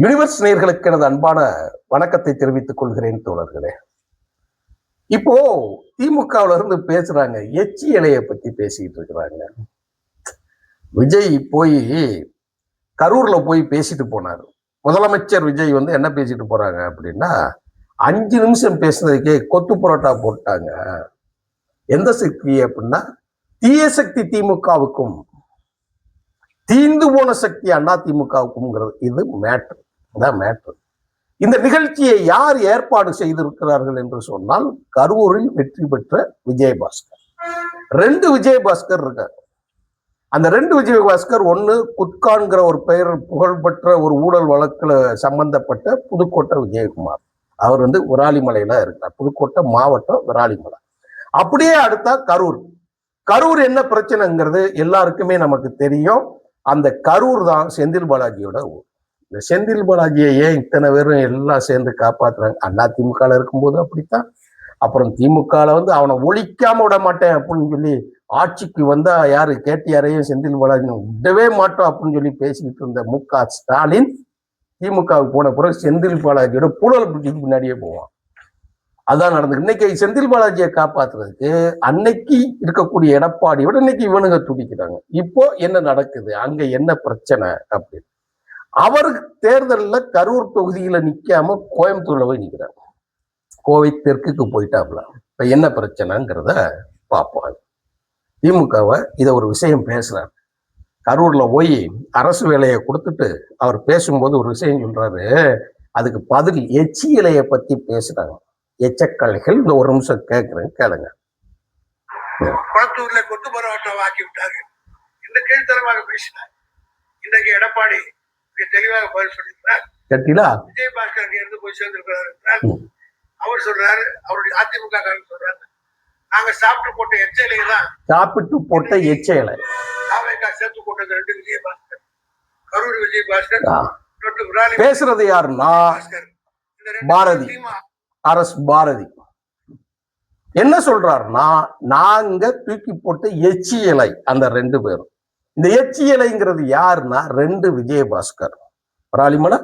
Universe நேயர்களுக்கு எனது அன்பான வணக்கத்தை தெரிவித்துக் கொள்கிறேன் தோழர்களே. இப்போ திமுகவுல இருந்து பேசுறாங்க, எச்சி இலையை பத்தி பேசிட்டு இருக்கிறாங்க. விஜய் போய் கரூர்ல போய் பேசிட்டு போனாரு. முதலமைச்சர் விஜய் என்ன பேசிட்டு போறாங்க அப்படின்னா, 5 நிமிஷம் பேசுனதுக்கே கொத்து புரோட்டா போட்டாங்க. எந்த சக்தி அப்படின்னா, தீய சக்தி திமுகவுக்கும் தீந்து போன சக்தி அண்ணா திமுகவுக்கும்ங்கிறது. இது மேட்ரு. அதான் மேட்ரு. இந்த நிகழ்ச்சியை யார் ஏற்பாடு செய்திருக்கிறார்கள் என்று சொன்னால், கரூரில் வெற்றி பெற்ற விஜயபாஸ்கர். 2 விஜயபாஸ்கர் இருக்கார். அந்த 2 விஜயபாஸ்கர், ஒன்னு குட்கான்கிற ஒரு பெயர் புகழ்பெற்ற ஒரு ஊழல் வழக்குல சம்பந்தப்பட்ட புதுக்கோட்டை விஜயகுமார். அவர் விராலிமலையில இருக்கார். புதுக்கோட்டை மாவட்டம் விராலிமலை. அப்படியே அடுத்தா கரூர். கரூர் என்ன பிரச்சனைங்கிறது எல்லாருக்குமே நமக்கு தெரியும். அந்த கரூர் தான் செந்தில் பாலாஜியோட ஊர். இந்த செந்தில் பாலாஜியை ஏன் இத்தனை பேரும் எல்லாம் சேர்ந்து காப்பாத்துறாங்க? அண்ணா திமுகல இருக்கும்போது அப்படித்தான். அப்புறம் திமுகல அவனை ஒழிக்காம விட மாட்டேன் அப்படின்னு சொல்லி ஆட்சிக்கு வந்தா யாரு கேடிஆரையும் செந்தில் பாலாஜி விடவே மாட்டோம் அப்படின்னு சொல்லி பேசிக்கிட்டு இருந்த மு.க. ஸ்டாலின் திமுகவுக்கு போன பிறகு செந்தில் பாலாஜியோட புழல் பிடிச்சிக்கு பின்னாடியே போவான். அதான் நடந்தது. இன்னைக்கு செந்தில் பாலாஜியை காப்பாத்துறதுக்கு அன்னைக்கு இருக்கக்கூடிய எடப்பாடியோட இன்னைக்கு இவனுங்க துடிக்கிறாங்க. இப்போ என்ன நடக்குது, அங்க என்ன பிரச்சனை அப்படின்னு. அவருக்கு தேர்தலில் கரூர் தொகுதியில நிக்காம கோயம்புத்தூர்ல போய் நிக்கிறாங்க. கோவை தெற்குக்கு போயிட்டாப்ல. இப்ப என்ன பிரச்சனைங்கிறத பார்ப்போம். திமுகவை இதை ஒரு விஷயம் பேசுறாரு. கரூர்ல போய் அரசு வேலையை கொடுத்துட்டு அவர் பேசும்போது ஒரு விஷயம் சொல்றாரு. அதுக்கு பதில் எச்சி இலையை பத்தி பேசுறாங்க. எச்சக்கலைகள். இந்த ஒரு நிமிஷம் கேட்கிறேன், கேளுங்க. குளத்தூர்ல கொத்து பரோட்டாவை ஆக்கி விட்டாங்க இந்த கீழ்த்தரமாக பேசினார். இன்றைக்கு எடப்பாடி தெளிவாக பதில் சொல்லியிருக்கிறார். விஜயபாஸ்கர் இருந்து போய் சேர்ந்திருக்கிறார் என்றால் அவர் சொல்றாரு, அவருடைய அதிமுக காரங்க சொல்றாரு, நாங்க சாப்பிட்டு போட்ட எச்ச இலையை தான் சேர்த்து போட்டது 2 விஜயபாஸ்கர். கரூர் விஜயபாஸ்கர் பேசுறது யாருன்னா பாரதி, அரசு பாரதி. என்ன சொல்றாருன்னா, நாங்க தூக்கி போட்ட எச்சி இலை அந்த 2 பேரும். இந்த எச்சி இலைங்கிறது யாருன்னா 2 விஜயபாஸ்கர். ராலிமலை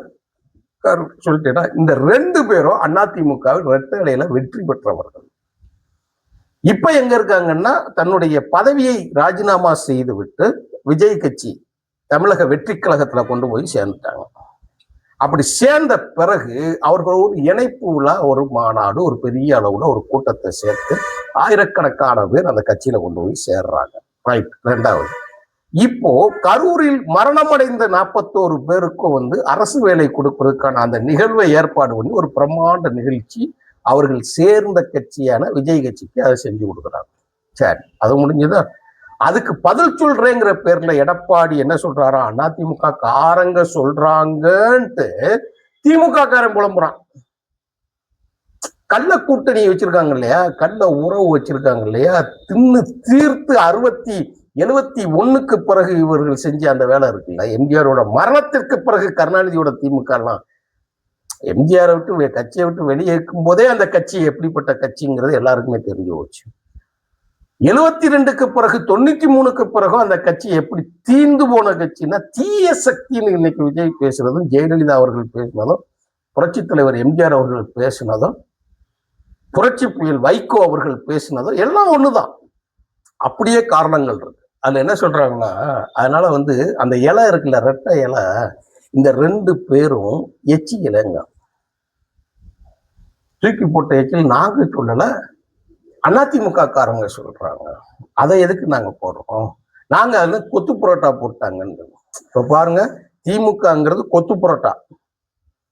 சொல்லிட்டேன்னா இந்த 2 பேரும் அதிமுகவில் இரட்டை இலையில வெற்றி பெற்றவர்கள். இப்ப எங்க இருக்காங்கன்னா, தன்னுடைய பதவியை ராஜினாமா செய்து விட்டு விஜய் கட்சி தமிழக வெற்றி கழகத்துல கொண்டு போய் சேர்ந்துட்டாங்க. அப்படி சேர்ந்த பிறகு அவர்கள் ஒரு இணைப்பு உள்ள ஒரு மாநாடு, ஒரு பெரிய அளவுல ஒரு கூட்டத்தை சேர்த்து ஆயிரக்கணக்கான பேர் அந்த கட்சியில கொண்டு போய் சேர்றாங்க. ரைட். 2வது, இப்போ கரூரில் மரணமடைந்த 41 பேருக்கும் அரசு வேலை கொடுப்பதற்கான அந்த நிகழ்வை ஏற்பாடு பண்ணி ஒரு பிரம்மாண்ட நிகழ்ச்சி அவர்கள் சேர்ந்த கட்சியான விஜய் கட்சிக்கு அதை செஞ்சு கொடுக்குறாங்க. சரி, அது முடிஞ்சதா? அதுக்கு பதில் சொல்றேங்கிற பேர்ல எடப்பாடி என்ன சொல்றாரா, அதிமுக காரங்க சொல்றாங்கன்ட்டு திமுக காரன் புலம்புறான். கள்ள கூட்டணி வச்சிருக்காங்க இல்லையா, கள்ள உறவு வச்சிருக்காங்க இல்லையா, தின்னு தீர்த்து 1971க்கு பிறகு இவர்கள் செஞ்ச அந்த வேலை இருக்குல்ல, எம்ஜிஆரோட மரணத்திற்கு பிறகு கருணாநிதியோட திமுக எல்லாம் எம்ஜிஆரை விட்டு கட்சியை விட்டு வெளியே இருக்கும் போதே அந்த கட்சி எப்படிப்பட்ட கட்சிங்கிறது எல்லாருக்குமே தெரிஞ்சு போச்சு. 72க்கு பிறகு 93க்கு பிறகும் அந்த கட்சி எப்படி தீந்து போன கட்சின்னா தீய சக்தின்னு இன்னைக்கு விஜய் பேசுனதும், ஜெயலலிதா அவர்கள் பேசினதும், புரட்சி தலைவர் எம்ஜிஆர் அவர்கள் பேசினதும், புரட்சி புயல் வைகோ அவர்கள் பேசினதும் எல்லாம் ஒண்ணுதான். அப்படியே காரணங்கள் இருக்கு. அதுல என்ன சொல்றாங்கன்னா, அதனால அந்த இலை இருக்குல்ல, ரெட்டை இலை, இந்த 2 பேரும் எச்சி இலைங்க. தூக்கி போட்ட எச்சில் நாங்க சொல்லல, அதிமுக காரங்க சொல்றாங்க. அதை எதுக்கு நாங்க போடுறோம்? நாங்க அதுல கொத்து புரோட்டா போட்டாங்கன்னு. இப்ப பாருங்க, திமுகங்கிறது கொத்து புரோட்டா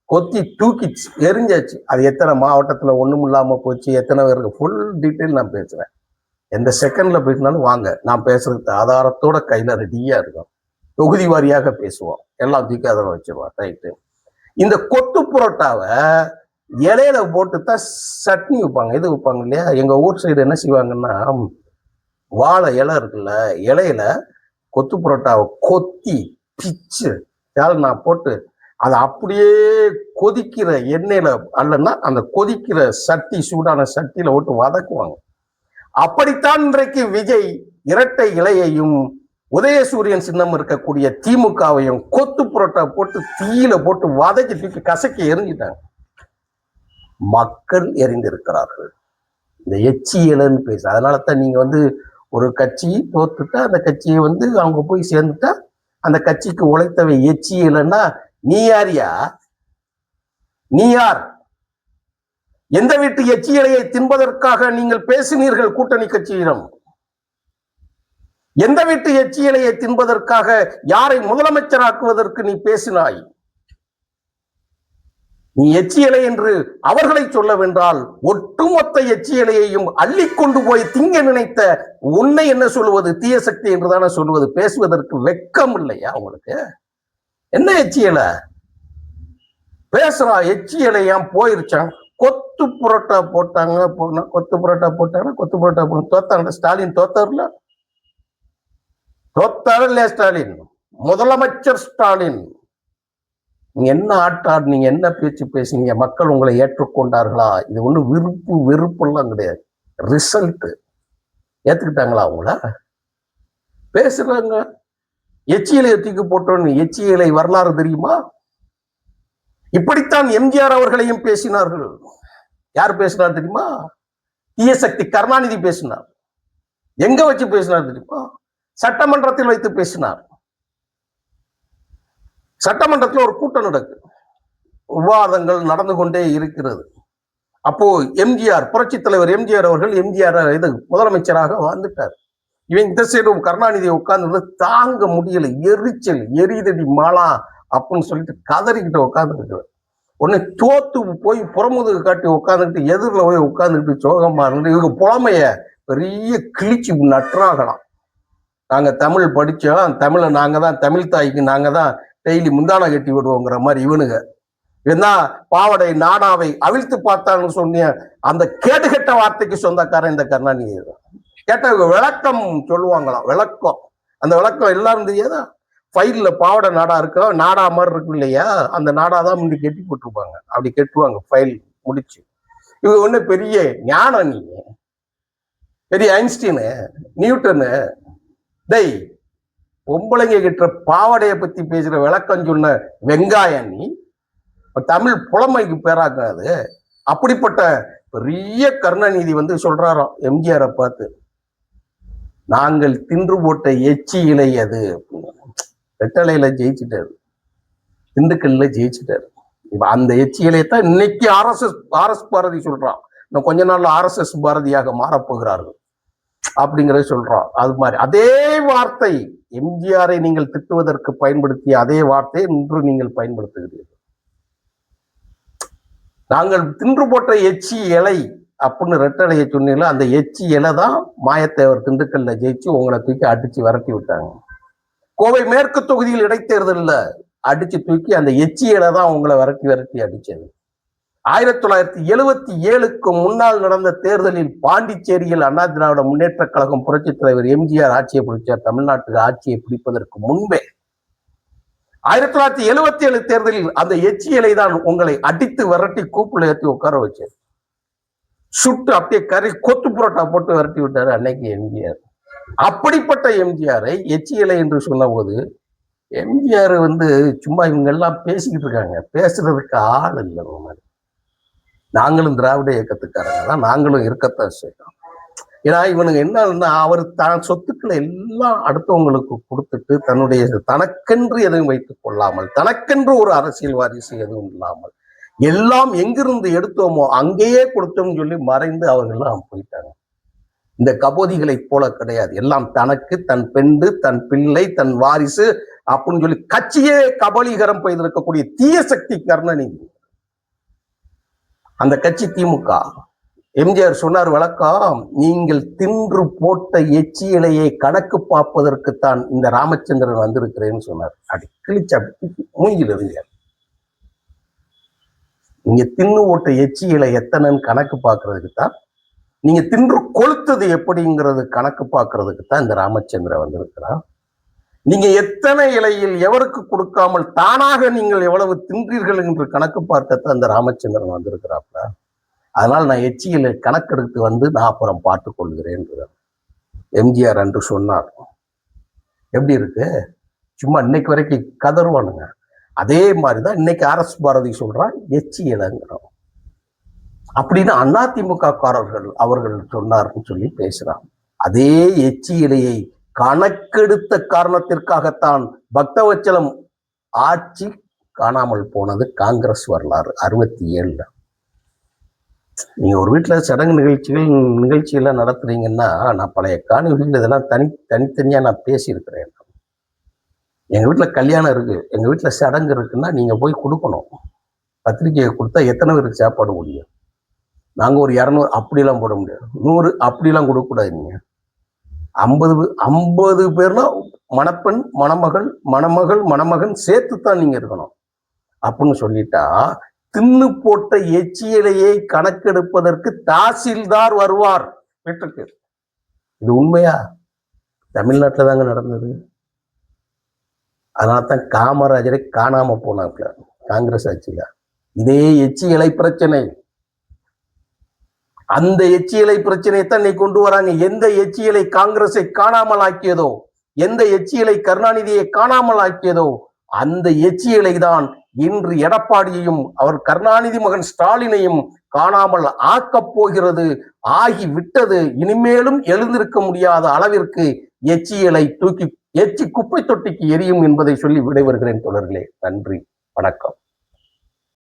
கொத்தி தூக்கி எரிஞ்சாச்சு. அது எத்தனை மாவட்டத்துல ஒண்ணும் இல்லாம போச்சு, எத்தனை பேருக்கு, ஃபுல் டீட்டெயில் நான் பேசுறேன். எந்த செகண்ட்ல பேசினாலும் வாங்க, நான் பேசுறதுக்கு ஆதாரத்தோட கையில ரெடியா இருக்கும். தொகுதி வாரியாக பேசுவோம், எல்லாம் தூக்கி அதை வச்சிருவோம். ரைட்டு. இந்த கொத்து புரோட்டாவை இலையில போட்டுத்தான் சட்னி வைப்பாங்க, இது வைப்பாங்க இல்லையா. எங்க ஊர் சைடு என்ன செய்வாங்கன்னா, வாழை இலை இருக்குல்ல, இலையில கொத்து புரோட்டாவை கொத்தி பிச்சு நான் போட்டு அதை அப்படியே கொதிக்கிற எண்ணெயில அல்லன்னா அந்த கொதிக்கிற சட்டி, சூடான சட்டியில போட்டு வதக்குவாங்க. அப்படித்தான் இன்றைக்கு விஜய் இரட்டை இலையையும் உதயசூரியன் சின்னம் இருக்கக்கூடிய திமுகவையும் கொத்து புரோட்டா போட்டு தீயில போட்டு வதக்கி தூக்கி கசக்கி எரிஞ்சிட்டாங்க. மக்கள் எரிந்திருக்கிறார்கள். இந்த எச்சியலன்னு பேச. அதனாலதான் நீங்க ஒரு கட்சி தோத்துட்டா அந்த கட்சியை அவங்க போய் சேர்ந்துட்டா அந்த கட்சிக்கு உழைத்தவை எச்சியலன்னா நீ யாரியா? நீ யார்? எந்த வீட்டு எச்சியலையை தின்பதற்காக நீங்கள் பேசினீர்கள் கூட்டணி கட்சியிடம்? எந்த வீட்டு எச்சியலையை தின்பதற்காக யாரை முதலமைச்சராக்குவதற்கு நீ பேசினாய்? நீ எச்சியலை என்று அவர்களை சொல்லவென்றால் ஒட்டுமொத்த எச்சியலையையும் அள்ளிக்கொண்டு போய் திங்க நினைத்த உன்னை என்ன சொல்லுவது? தீய சக்தி என்றுதானே சொல்லுவது. பேசுவதற்கு வெட்கம் இல்லையா உங்களுக்கு? என்ன எச்சியலை பேசுறா? எச்சியலையாம் போயிருச்சான். கொத்து புரோட்டா போட்டாங்க. கொத்து புரோட்டா போட்டாங்கன்னா கொத்து புரோட்டா போன தோத்தாங்க. ஸ்டாலின் தோத்தாருல? தோத்தாரு இல்லையா ஸ்டாலின்? முதலமைச்சர் ஸ்டாலின். நீங்க என்ன ஆட்டாடு, நீங்க என்ன பேச்சு பேசுனீங்க? மக்கள் உங்களை ஏற்றுக்கொண்டார்களா? இது ஒண்ணு வெறுப்பெல்லாம் கிடையாது. ரிசல்ட் ஏத்துக்கிட்டாங்களா? அவங்கள பேசுறாங்க. எச்சியலை தூக்கி போட்டோன்னு. எச்சியலை வரலாறு தெரியுமா? இப்படித்தான் எம்ஜிஆர் அவர்களையும் பேசினார்கள். யார் பேசினார் தெரியுமா? தீய சக்தி கருணாநிதி பேசினார். எங்க வச்சு பேசினார் தெரியுமா? சட்டமன்றத்தில் வைத்து பேசினார். சட்டமன்றத்தில் ஒரு கூட்டம் நடக்கு, விவாதங்கள் நடந்து கொண்டே இருக்கிறது. அப்போ எம்ஜிஆர், புரட்சி தலைவர் எம்ஜிஆர் அவர்கள் முதலமைச்சராக வந்துட்டார். இவன் இந்த சைடு கருணாநிதியை உட்கார்ந்து தாங்க முடியல, எரிச்சல், எரிதடி மாலா அப்படின்னு சொல்லிட்டு கதறிக்கிட்டு உட்காந்துருக்கிறார். உடனே தோத்து போய் புறமுதுகு காட்டி உட்காந்துக்கிட்டு எதிரில் போய் உட்காந்துக்கிட்டு சோகமா இருந்து இவங்க புலமைய பெரிய கிழிச்சு நட்டுறாகலாம். நாங்க தமிழ் படிச்சோம், தமிழை நாங்க தான், தமிழ் தாய்க்கு நாங்க தான் டெய்லி முந்தான கட்டி விடுவோங்கிற மாதிரி இவனுங்க. இவன் பாவடை நாடாவை அவிழ்த்து பார்த்தான்னு சொன்னிய அந்த கேடுகட்ட வார்த்தைக்கு சொந்தக்காரன் இந்த கருணாநிதி. கேட்ட விளக்கம் சொல்லுவாங்களாம். விளக்கம், அந்த விளக்கம் எல்லாரும் தெரியாதா? ஃபைல்ல பாவடை நாடா இருக்கோ, நாடா மாதிரி இருக்கு இல்லையா, அந்த நாடா தான் முந்தி கெட்டி போட்டிருப்பாங்க. அப்படி கெட்டுவாங்க ஃபைல் முடிச்சு. இவங்க ஒண்ணு பெரிய ஞானம், நீ பெரிய ஐன்ஸ்டீனு, நியூட்டனு. டேய், பொம்பளைங்க கிட்ட பாவடைய பத்தி பேசுற விளக்கம் சொன்ன வெங்காயம் நீ. தமிழ் புலமைக்கு பேராக்காது. அப்படிப்பட்ட பெரிய கருணாநிதி சொல்றாராம் எம்ஜிஆரை பார்த்து, நாங்கள் தின்று போட்ட எச்சி இலை அது. ரெட்டலையில ஜெயிச்சுட்டாரு, திண்டுக்கல்ல ஜெயிச்சுட்டாரு. இப்ப அந்த எச்சி இலையத்தான் இன்னைக்கு ஆர்எஸ் பாரதி சொல்றான். இன்னும் கொஞ்ச நாள்ல ஆர்எஸ்எஸ் பாரதியாக மாறப்போகிறார்கள் அப்படிங்கறத சொல்றான். அது மாதிரி அதே வார்த்தை எம்ஜிஆரை நீங்கள் திட்டுவதற்கு பயன்படுத்திய அதே வார்த்தையை இன்று நீங்கள் பயன்படுத்துகிறீர்கள். நாங்கள் தின்று போட்ட எச்சி இலை அப்படின்னு ரெட்டலையை சொன்னீங்களா, அந்த எச்சி இலை தான் மாயத்தேவர் திண்டுக்கல்ல ஜெயிச்சு உங்களை தூக்கி அடிச்சு விரட்டி விட்டாங்க. கோவை மேற்கு தொகுதியில் இடைத்தேர்தலில் அடிச்சு தூக்கி அந்த எச்சி இலை தான் உங்களை விரட்டி அடிச்சது. 1977க்கு முன்னால் நடந்த தேர்தலில் பாண்டிச்சேரியில் அண்ணா திராவிட முன்னேற்ற கழகம் புரட்சி தலைவர் எம்ஜிஆர் ஆட்சியை பிடிச்சார். தமிழ்நாட்டுக்கு ஆட்சியை பிடிப்பதற்கு முன்பே 1977 தேர்தலில் அந்த எச்சியலை தான் உங்களை அடித்து விரட்டி கூப்புல ஏற்றி உட்கார வச்சது. சுட்டு அப்படியே கறி கொத்து புரோட்டா போட்டு விரட்டி விட்டாரு அன்னைக்கு எம்ஜிஆர். அப்படிப்பட்ட எம்ஜிஆரை எச்சியலை என்று சொன்ன போது எம்ஜிஆர் சும்மா இவங்க எல்லாம் பேசிக்கிட்டு இருக்காங்க, பேசுறதுக்கு ஆள் இல்லை. நாங்களும் திராவிட இயக்கத்துக்காரங்க தான், நாங்களும் இருக்கத்தான் செய்யறோம். ஏன்னா இவனுங்க என்னன்னா, அவர் தான் சொத்துக்களை எல்லாம் அடுத்தவங்களுக்கு கொடுத்துட்டு தனக்கென்று எதுவும் வைத்துக் கொள்ளாமல், தனக்கென்று ஒரு அரசியல் வாரிசு எதுவும் இல்லாமல், எல்லாம் எங்கிருந்து எடுத்தோமோ அங்கேயே கொடுத்தோம்னு சொல்லி மறைந்து அவர்கள்லாம் போயிட்டாங்க. இந்த கபோதிகளை போல கிடையாது. எல்லாம் தனக்கு, தன் பெண்டு, தன் பிள்ளை, தன் வாரிசு அப்படின்னு சொல்லி கட்சியே கபலீகரம் செய்திருக்கக்கூடிய தீய சக்தி கருணாநிதி. அந்த கட்சி திமுக. எம்ஜிஆர் சொன்னார் விளக்கம், நீங்கள் தின்று போட்ட எச்சி இலையை கணக்கு பார்ப்பதற்குத்தான் இந்த ராமச்சந்திரன் வந்திருக்கிறேன்னு சொன்னார். அப்படி கிழிச்சு அப்படி மூங்கில் இருங்க. நீங்க தின்னு ஓட்ட எச்சி இலை எத்தனைன்னு கணக்கு பார்க்கறதுக்கு தான், நீங்க தின்று கொளுத்தது எப்படிங்கிறது கணக்கு பார்க்கறதுக்கு தான் இந்த ராமச்சந்திரன் வந்திருக்கிறார். நீங்க எத்தனை இலையில் எவருக்கு கொடுக்காமல் தானாக நீங்கள் எவ்வளவு தின்றீர்கள் என்று கணக்கு பார்க்கத்தான் இந்த ராமச்சந்திரன் வந்திருக்கிறாப்ல. அதனால் நான் எச்சியில கணக்கெடுத்து நான் அப்புறம் பார்த்துக் கொள்கிறேன் எம்ஜிஆர் அன்று சொன்னார். எப்படி இருக்கு? சும்மா இன்னைக்கு வரைக்கும் கதறுவானுங்க. அதே மாதிரிதான் இன்னைக்கு RS பாரதி சொல்றான் எச்சி இலைங்கிறோம் அப்படின்னு அதிமுக காரர்கள் அவர்கள் சொன்னார்னு சொல்லி பேசுறான். அதே எச்சி இலையை கணக்கெடுத்த காரணத்திற்காகத்தான் பக்தவச்சலம் ஆட்சி காணாமல் போனது காங்கிரஸ் வரலாறு 67. நீங்க ஒரு வீட்டுல சடங்கு நிகழ்ச்சியெல்லாம் நடத்துறீங்கன்னா, நான் பழைய காணொலிகள் இதெல்லாம் தனித்தனியா நான் பேசியிருக்கிறேன். எங்க வீட்டுல கல்யாணம் இருக்கு, எங்க வீட்டுல சடங்கு இருக்குன்னா நீங்க போய் கொடுக்கணும். பத்திரிகையை கொடுத்தா எத்தனை பேருக்கு சாப்பாடு முடியும்? நாங்க ஒரு 200 அப்படிலாம் போட முடியாது, 100 அப்படிலாம் கொடுக்க கூடாது. நீங்க 50 பேர்னா மணப்பெண், மணமகள், மணமகன் சேர்த்துத்தான் நீங்க இருக்கணும் அப்படின்னு சொல்லிட்டா, தின்னு போட்ட எச்சியலையை கணக்கெடுப்பதற்கு தாசில்தார் வருவார் வீட்டுக்கு. இது உண்மையா? தமிழ்நாட்டில் தாங்க நடந்தது. அதனால்தான் காமராஜரை காணாம போனாங்க காங்கிரஸ் ஆட்சியில. இதே எச்சி இலை பிரச்சனை, அந்த எச்சி இலை பிரச்சனையை தான் இன்னைக்கு கொண்டு வராங்க. எந்த எச்சி இலை காங்கிரஸை காணாமல் ஆக்கியதோ, எந்த எச்சி இலை கருணாநிதியை காணாமல் ஆக்கியதோ, அந்த எச்சி இலை தான் இன்று எடப்பாடியையும் அவர் கருணாநிதி மகன் ஸ்டாலினையும் காணாமல் ஆக்கப் போகிறது, ஆகிவிட்டது. இனிமேலும் எழுந்திருக்க முடியாத அளவிற்கு எச்சி இலை தூக்கி எச்சி குப்பை தொட்டிக்கு எரியும் என்பதை சொல்லி விடைபெறுகிறேன் தோழர்களே. நன்றி, வணக்கம்.